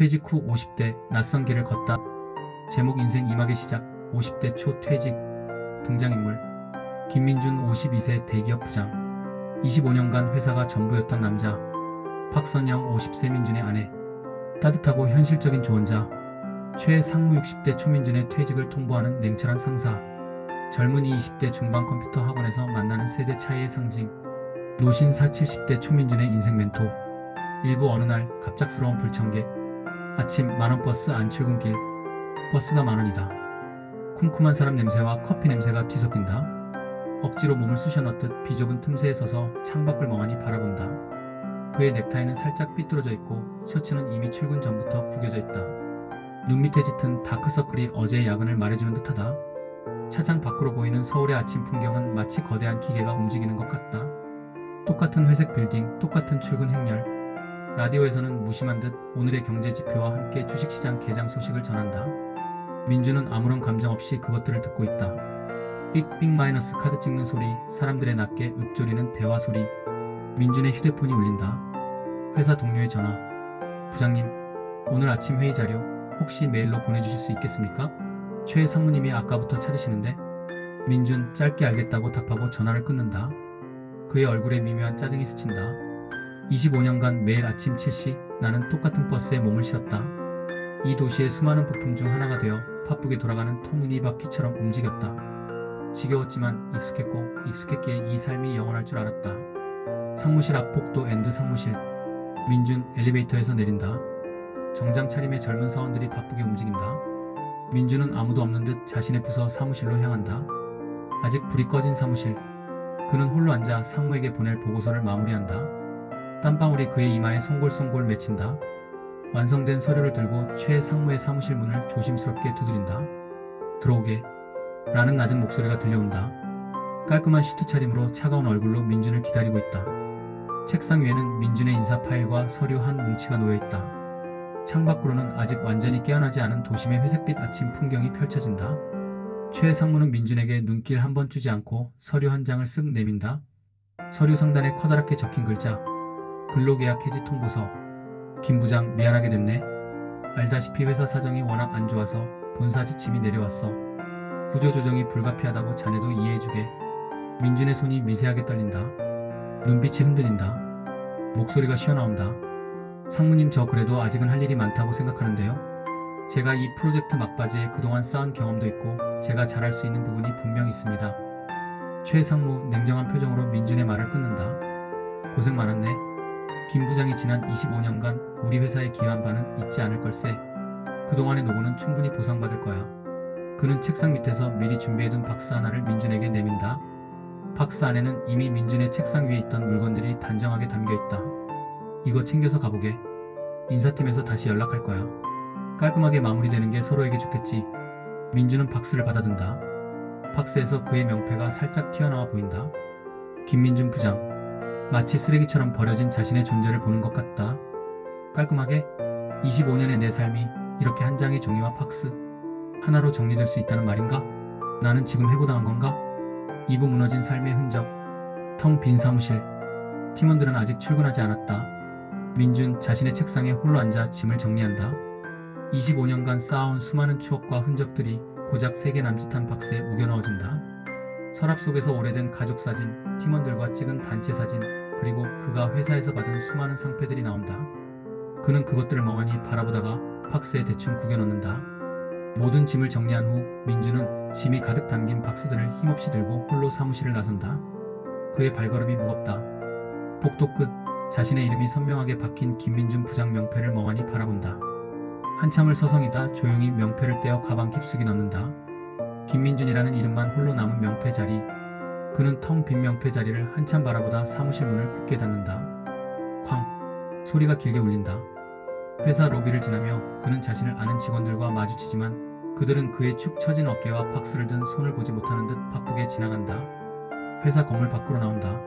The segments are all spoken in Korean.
퇴직 후 50대 낯선 길을 걷다. 제목 인생 이막의 시작. 50대 초 퇴직. 등장인물 김민준 52세 대기업 부장. 25년간 회사가 전부였던 남자. 박선영 50세 민준의 아내. 따뜻하고 현실적인 조언자. 최상무 60대 초민준의 퇴직을 통보하는 냉철한 상사. 젊은이 20대 중반 컴퓨터 학원에서 만나는 세대 차이의 상징. 노신 40, 70대 초민준의 인생 멘토. 일부 어느 날 갑작스러운 불청객. 아침 만원 버스 안 출근길. 버스가 만원이다. 쿰쿰한 사람 냄새와 커피 냄새가 뒤섞인다. 억지로 몸을 쑤셔 넣듯 비좁은 틈새에 서서 창밖을 멍하니 바라본다. 그의 넥타이는 살짝 삐뚤어져 있고 셔츠는 이미 출근 전부터 구겨져 있다. 눈 밑에 짙은 다크서클이 어제의 야근을 말해주는 듯하다. 차장 밖으로 보이는 서울의 아침 풍경은 마치 거대한 기계가 움직이는 것 같다. 똑같은 회색 빌딩, 똑같은 출근 행렬. 라디오에서는 무심한 듯 오늘의 경제 지표와 함께 주식시장 개장 소식을 전한다. 민주는 아무런 감정 없이 그것들을 듣고 있다. 삑삑 마이너스 카드 찍는 소리, 사람들의 낮게 읊조리는 대화 소리. 민준의 휴대폰이 울린다. 회사 동료의 전화. 부장님, 오늘 아침 회의 자료 혹시 메일로 보내주실 수 있겠습니까? 최 상무님이 아까부터 찾으시는데. 민준 짧게 알겠다고 답하고 전화를 끊는다. 그의 얼굴에 미묘한 짜증이 스친다. 25년간 매일 아침 7시 나는 똑같은 버스에 몸을 실었다. 이 도시의 수많은 부품 중 하나가 되어 바쁘게 돌아가는 토무니바퀴처럼 움직였다. 지겨웠지만 익숙했고 익숙했기에 이 삶이 영원할 줄 알았다. 사무실 앞 복도 엔드 사무실. 민준 엘리베이터에서 내린다. 정장 차림의 젊은 사원들이 바쁘게 움직인다. 민준은 아무도 없는 듯 자신의 부서 사무실로 향한다. 아직 불이 꺼진 사무실. 그는 홀로 앉아 상무에게 보낼 보고서를 마무리한다. 땀방울이 그의 이마에 송골송골 맺힌다. 완성된 서류를 들고 최 상무의 사무실 문을 조심스럽게 두드린다. 들어오게 라는 낮은 목소리가 들려온다. 깔끔한 슈트 차림으로 차가운 얼굴로 민준을 기다리고 있다. 책상 위에는 민준의 인사 파일과 서류 한 뭉치가 놓여있다. 창밖으로는 아직 완전히 깨어나지 않은 도심의 회색빛 아침 풍경이 펼쳐진다. 최 상무는 민준에게 눈길 한 번 주지 않고 서류 한 장을 쓱 내민다. 서류 상단에 커다랗게 적힌 글자. 근로계약 해지 통보서. 김 부장 미안하게 됐네. 알다시피 회사 사정이 워낙 안 좋아서 본사 지침이 내려왔어. 구조조정이 불가피하다고 자네도 이해해주게. 민준의 손이 미세하게 떨린다. 눈빛이 흔들린다. 목소리가 쉬어나온다. 상무님, 저 그래도 아직은 할 일이 많다고 생각하는데요. 제가 이 프로젝트 막바지에 그동안 쌓은 경험도 있고 제가 잘할 수 있는 부분이 분명 있습니다. 최 상무 냉정한 표정으로 민준의 말을 끊는다. 고생 많았네. 김 부장이 지난 25년간 우리 회사에 기여한 바는 잊지 않을 걸세. 그동안의 노고는 충분히 보상받을 거야. 그는 책상 밑에서 미리 준비해둔 박스 하나를 민준에게 내민다. 박스 안에는 이미 민준의 책상 위에 있던 물건들이 단정하게 담겨있다. 이거 챙겨서 가보게. 인사팀에서 다시 연락할 거야. 깔끔하게 마무리되는 게 서로에게 좋겠지. 민준은 박스를 받아든다. 박스에서 그의 명패가 살짝 튀어나와 보인다. 김민준 부장. 마치 쓰레기처럼 버려진 자신의 존재를 보는 것 같다. 깔끔하게 25년의 내 삶이 이렇게 한 장의 종이와 박스 하나로 정리될 수 있다는 말인가? 나는 지금 해고당한 건가? 이부 무너진 삶의 흔적. 텅 빈 사무실. 팀원들은 아직 출근하지 않았다. 민준 자신의 책상에 홀로 앉아 짐을 정리한다. 25년간 쌓아온 수많은 추억과 흔적들이 고작 3개 남짓한 박스에 우겨 넣어진다. 서랍 속에서 오래된 가족사진, 팀원들과 찍은 단체 사진, 그리고 그가 회사에서 받은 수많은 상패들이 나온다. 그는 그것들을 멍하니 바라보다가 박스에 대충 구겨 넣는다. 모든 짐을 정리한 후 민준은 짐이 가득 담긴 박스들을 힘없이 들고 홀로 사무실을 나선다. 그의 발걸음이 무겁다. 복도 끝 자신의 이름이 선명하게 박힌 김민준 부장 명패를 멍하니 바라본다. 한참을 서성이다 조용히 명패를 떼어 가방 깊숙이 넣는다. 김민준이라는 이름만 홀로 남은 명패 자리. 그는 텅 빈 명패 자리를 한참 바라보다 사무실 문을 굳게 닫는다. 쾅! 소리가 길게 울린다. 회사 로비를 지나며 그는 자신을 아는 직원들과 마주치지만 그들은 그의 축 처진 어깨와 박스를 든 손을 보지 못하는 듯 바쁘게 지나간다. 회사 건물 밖으로 나온다.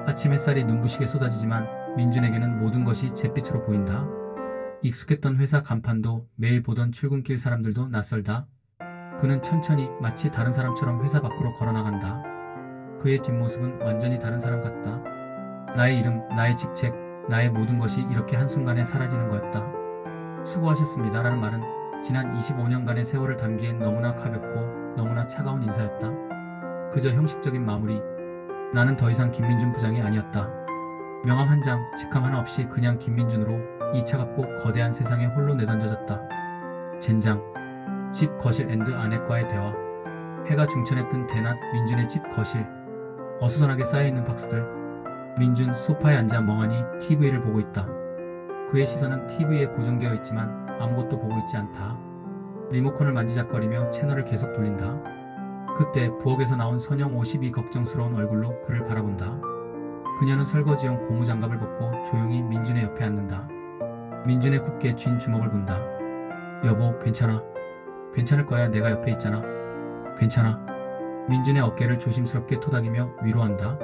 아침 햇살이 눈부시게 쏟아지지만 민준에게는 모든 것이 잿빛으로 보인다. 익숙했던 회사 간판도 매일 보던 출근길 사람들도 낯설다. 그는 천천히 마치 다른 사람처럼 회사 밖으로 걸어나간다. 그의 뒷모습은 완전히 다른 사람 같다. 나의 이름, 나의 직책, 나의 모든 것이 이렇게 한순간에 사라지는 거였다. 수고하셨습니다 라는 말은 지난 25년간의 세월을 담기엔 너무나 가볍고 너무나 차가운 인사였다. 그저 형식적인 마무리. 나는 더 이상 김민준 부장이 아니었다. 명함 한 장, 직함 하나 없이 그냥 김민준으로 이 차갑고 거대한 세상에 홀로 내던져졌다. 젠장. 집 거실 앤드 아내과의 대화. 해가 중천에 뜬 대낮 민준의 집 거실. 어수선하게 쌓여있는 박스들. 민준 소파에 앉아 멍하니 TV를 보고 있다. 그의 시선은 TV에 고정되어 있지만 아무것도 보고 있지 않다. 리모컨을 만지작거리며 채널을 계속 돌린다. 그때 부엌에서 나온 선영 52 걱정스러운 얼굴로 그를 바라본다. 그녀는 설거지용 고무장갑을 벗고 조용히 민준의 옆에 앉는다. 민준의 굳게 쥔 주먹을 본다. 여보, 괜찮아. 괜찮을 거야. 내가 옆에 있잖아. 괜찮아. 민준의 어깨를 조심스럽게 토닥이며 위로한다.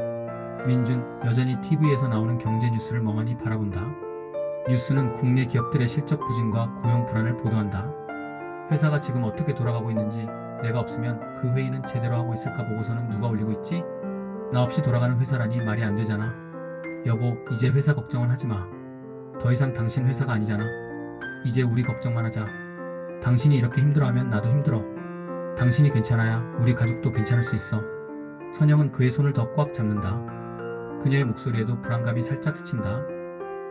민준, 여전히 TV에서 나오는 경제 뉴스를 멍하니 바라본다. 뉴스는 국내 기업들의 실적 부진과 고용 불안을 보도한다. 회사가 지금 어떻게 돌아가고 있는지, 내가 없으면 그 회의는 제대로 하고 있을까 보고서는 누가 올리고 있지? 나 없이 돌아가는 회사라니 말이 안 되잖아. 여보, 이제 회사 걱정은 하지 마. 더 이상 당신 회사가 아니잖아. 이제 우리 걱정만 하자. 당신이 이렇게 힘들어하면 나도 힘들어. 당신이 괜찮아야 우리 가족도 괜찮을 수 있어. 선영은 그의 손을 더 꽉 잡는다. 그녀의 목소리에도 불안감이 살짝 스친다.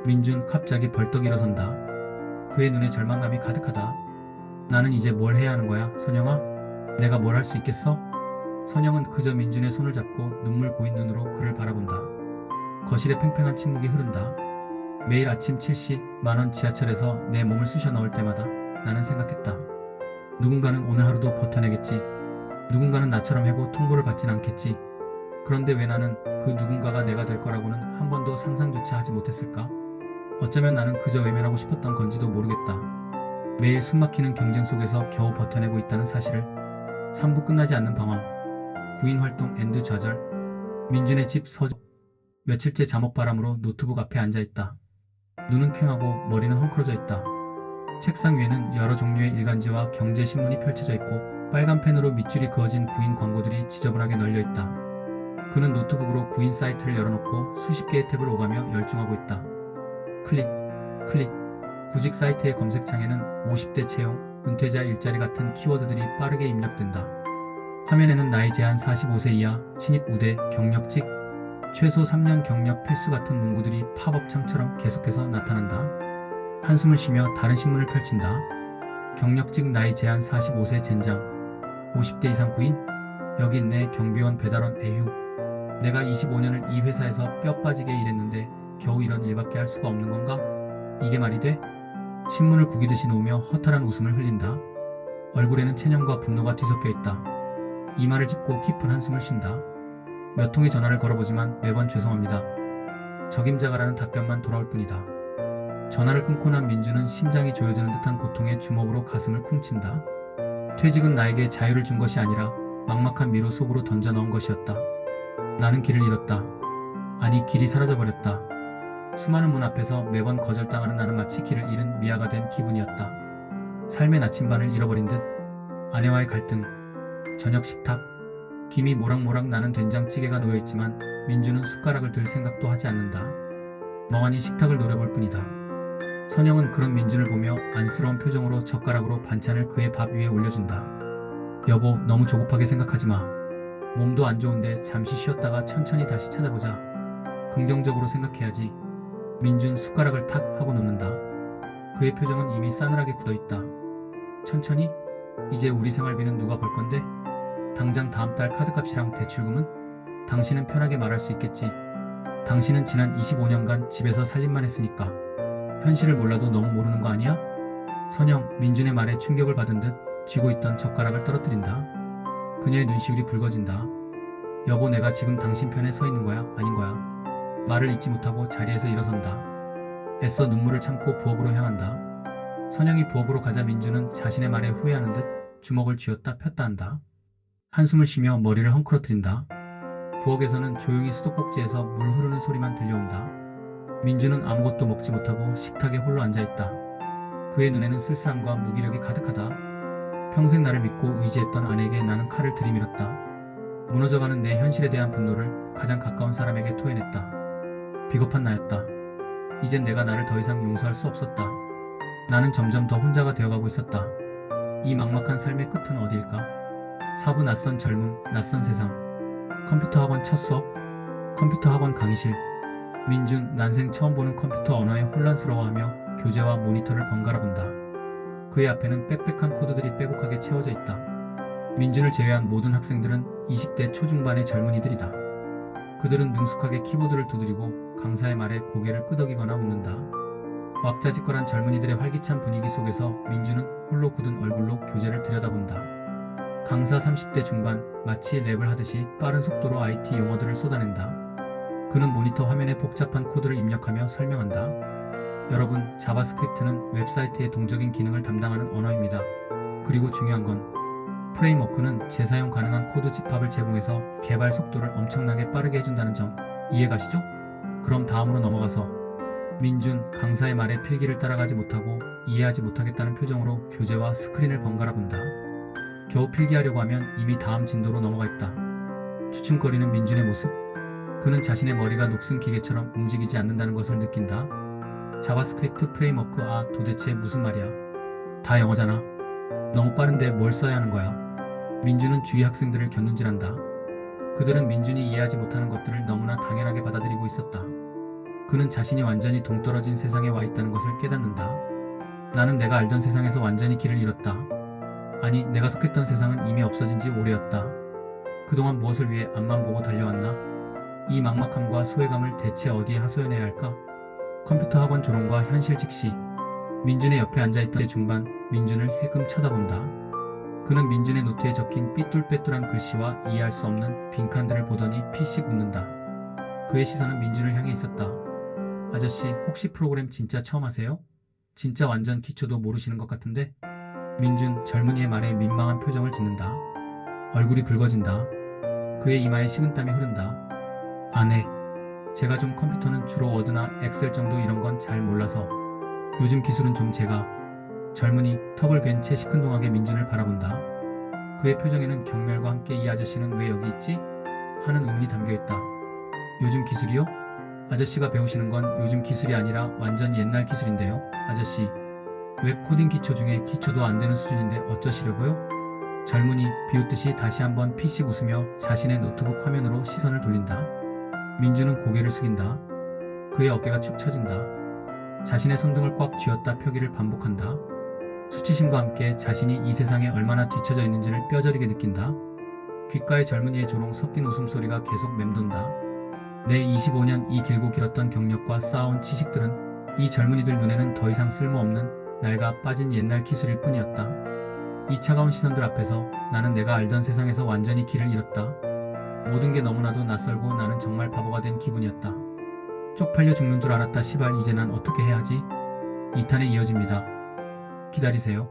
민준 갑자기 벌떡 일어선다. 그의 눈에 절망감이 가득하다. 나는 이제 뭘 해야 하는 거야, 선영아? 내가 뭘 할 수 있겠어? 선영은 그저 민준의 손을 잡고 눈물 고인 눈으로 그를 바라본다. 거실에 팽팽한 침묵이 흐른다. 매일 아침 7시 만원 지하철에서 내 몸을 쑤셔 넣을 때마다 나는 생각했다. 누군가는 오늘 하루도 버텨내겠지. 누군가는 나처럼 해고 통보를 받진 않겠지. 그런데 왜 나는 그 누군가가 내가 될 거라고는 한 번도 상상조차 하지 못했을까? 어쩌면 나는 그저 외면하고 싶었던 건지도 모르겠다. 매일 숨막히는 경쟁 속에서 겨우 버텨내고 있다는 사실을. 3부 끝나지 않는 방황. 구인 활동 앤드 좌절. 민준의 집 서적. 며칠째 잠옷바람으로 노트북 앞에 앉아있다. 눈은 퀭하고 머리는 헝클어져 있다. 책상 위에는 여러 종류의 일간지와 경제신문이 펼쳐져 있고 빨간 펜으로 밑줄이 그어진 구인 광고들이 지저분하게 널려있다. 그는 노트북으로 구인 사이트를 열어놓고 수십 개의 탭을 오가며 열중하고 있다. 클릭, 클릭. 구직 사이트의 검색창에는 50대 채용, 은퇴자 일자리 같은 키워드들이 빠르게 입력된다. 화면에는 나이 제한 45세 이하, 신입 우대, 경력직, 최소 3년 경력 필수 같은 문구들이 팝업 창처럼 계속해서 나타난다. 한숨을 쉬며 다른 신문을 펼친다. 경력직 나이 제한 45세 젠장. 50대 이상 구인? 여기 있네. 경비원 배달원 에휴. 내가 25년을 이 회사에서 뼈 빠지게 일했는데 겨우 이런 일밖에 할 수가 없는 건가? 이게 말이 돼? 신문을 구기듯이 놓으며 허탈한 웃음을 흘린다. 얼굴에는 체념과 분노가 뒤섞여 있다. 이마를 짚고 깊은 한숨을 쉰다. 몇 통의 전화를 걸어보지만 매번 죄송합니다. 적임자가라는 답변만 돌아올 뿐이다. 전화를 끊고 난 민주는 심장이 조여드는 듯한 고통에 주먹으로 가슴을 쿵친다. 퇴직은 나에게 자유를 준 것이 아니라 막막한 미로 속으로 던져 넣은 것이었다. 나는 길을 잃었다. 아니, 길이 사라져버렸다. 수많은 문 앞에서 매번 거절당하는 나는 마치 길을 잃은 미아가 된 기분이었다. 삶의 나침반을 잃어버린 듯. 아내와의 갈등, 저녁 식탁, 김이 모락모락 나는 된장찌개가 놓여있지만 민주는 숟가락을 들 생각도 하지 않는다. 멍하니 식탁을 노려볼 뿐이다. 선영은 그런 민준을 보며 안쓰러운 표정으로 젓가락으로 반찬을 그의 밥 위에 올려준다. 여보, 너무 조급하게 생각하지 마. 몸도 안 좋은데 잠시 쉬었다가 천천히 다시 찾아보자. 긍정적으로 생각해야지. 민준 숟가락을 탁 하고 놓는다. 그의 표정은 이미 싸늘하게 굳어있다. 천천히? 이제 우리 생활비는 누가 벌 건데? 당장 다음 달 카드값이랑 대출금은? 당신은 편하게 말할 수 있겠지. 당신은 지난 25년간 집에서 살림만 했으니까. 현실을 몰라도 너무 모르는 거 아니야? 선영, 민준의 말에 충격을 받은 듯 쥐고 있던 젓가락을 떨어뜨린다. 그녀의 눈시울이 붉어진다. 여보, 내가 지금 당신 편에 서 있는 거야? 아닌 거야? 말을 잇지 못하고 자리에서 일어선다. 애써 눈물을 참고 부엌으로 향한다. 선영이 부엌으로 가자 민주는 자신의 말에 후회하는 듯 주먹을 쥐었다 폈다 한다. 한숨을 쉬며 머리를 헝클어뜨린다. 부엌에서는 조용히 수도꼭지에서 물 흐르는 소리만 들려온다. 민주는 아무것도 먹지 못하고 식탁에 홀로 앉아있다. 그의 눈에는 쓸쓸함과 무기력이 가득하다. 평생 나를 믿고 의지했던 아내에게 나는 칼을 들이밀었다. 무너져가는 내 현실에 대한 분노를 가장 가까운 사람에게 토해냈다. 비겁한 나였다. 이젠 내가 나를 더 이상 용서할 수 없었다. 나는 점점 더 혼자가 되어가고 있었다. 이 막막한 삶의 끝은 어디일까? 사부 낯선 젊음, 낯선 세상. 컴퓨터 학원 첫 수업, 컴퓨터 학원 강의실. 민준, 난생 처음 보는 컴퓨터 언어에 혼란스러워하며 교재와 모니터를 번갈아 본다. 그의 앞에는 빽빽한 코드들이 빼곡하게 채워져 있다. 민준을 제외한 모든 학생들은 20대 초중반의 젊은이들이다. 그들은 능숙하게 키보드를 두드리고 강사의 말에 고개를 끄덕이거나 웃는다. 왁자지껄한 젊은이들의 활기찬 분위기 속에서 민준은 홀로 굳은 얼굴로 교재를 들여다본다. 강사 30대 중반, 마치 랩을 하듯이 빠른 속도로 IT 용어들을 쏟아낸다. 그는 모니터 화면에 복잡한 코드를 입력하며 설명한다. 여러분, 자바스크립트는 웹사이트의 동적인 기능을 담당하는 언어입니다. 그리고 중요한 건 프레임워크는 재사용 가능한 코드 집합을 제공해서 개발 속도를 엄청나게 빠르게 해준다는 점 이해가시죠? 그럼 다음으로 넘어가서 민준, 강사의 말에 필기를 따라가지 못하고 이해하지 못하겠다는 표정으로 교재와 스크린을 번갈아 본다. 겨우 필기하려고 하면 이미 다음 진도로 넘어가 있다. 주춤거리는 민준의 모습. 그는 자신의 머리가 녹슨 기계처럼 움직이지 않는다는 것을 느낀다. 자바스크립트 프레임워크, 도대체 무슨 말이야? 다 영어잖아. 너무 빠른데 뭘 써야 하는 거야? 민준은 주위 학생들을 곁눈질한다. 그들은 민준이 이해하지 못하는 것들을 너무나 당연하게 받아들이고 있었다. 그는 자신이 완전히 동떨어진 세상에 와 있다는 것을 깨닫는다. 나는 내가 알던 세상에서 완전히 길을 잃었다. 아니, 내가 속했던 세상은 이미 없어진 지 오래였다. 그동안 무엇을 위해 앞만 보고 달려왔나? 이 막막함과 소외감을 대체 어디에 하소연해야 할까? 컴퓨터 학원 조롱과 현실 직시. 민준의 옆에 앉아있던 때 중반, 민준을 힐끔 쳐다본다. 그는 민준의 노트에 적힌 삐뚤빼뚤한 글씨와 이해할 수 없는 빈칸들을 보더니 피식 웃는다. 그의 시선은 민준을 향해 있었다. 아저씨, 혹시 프로그램 진짜 처음 하세요? 진짜 완전 기초도 모르시는 것 같은데? 민준, 젊은이의 말에 민망한 표정을 짓는다. 얼굴이 붉어진다. 그의 이마에 식은땀이 흐른다. 네. 제가 좀 컴퓨터는 주로 워드나 엑셀 정도 이런 건 잘 몰라서 요즘 기술은 좀 제가. 젊은이, 턱을 괜 채 시큰둥하게 민준을 바라본다. 그의 표정에는 경멸과 함께 이 아저씨는 왜 여기 있지? 하는 의문이 담겨있다. 요즘 기술이요? 아저씨가 배우시는 건 요즘 기술이 아니라 완전 옛날 기술인데요. 아저씨, 웹 코딩 기초 중에 기초도 안 되는 수준인데 어쩌시려고요? 젊은이, 비웃듯이 다시 한번 피식 웃으며 자신의 노트북 화면으로 시선을 돌린다. 민준은 고개를 숙인다. 그의 어깨가 축 처진다. 자신의 손등을 꽉 쥐었다 펴기를 반복한다. 수치심과 함께 자신이 이 세상에 얼마나 뒤처져 있는지를 뼈저리게 느낀다. 귓가에 젊은이의 조롱 섞인 웃음소리가 계속 맴돈다. 내 25년 이 길고 길었던 경력과 쌓아온 지식들은 이 젊은이들 눈에는 더 이상 쓸모없는 낡아 빠진 옛날 기술일 뿐이었다. 이 차가운 시선들 앞에서 나는 내가 알던 세상에서 완전히 길을 잃었다. 모든 게 너무나도 낯설고 나는 정말 바보가 된 기분이었다. 쪽팔려 죽는 줄 알았다. 시발, 이제 난 어떻게 해야 하지? 2탄에 이어집니다. 기다리세요.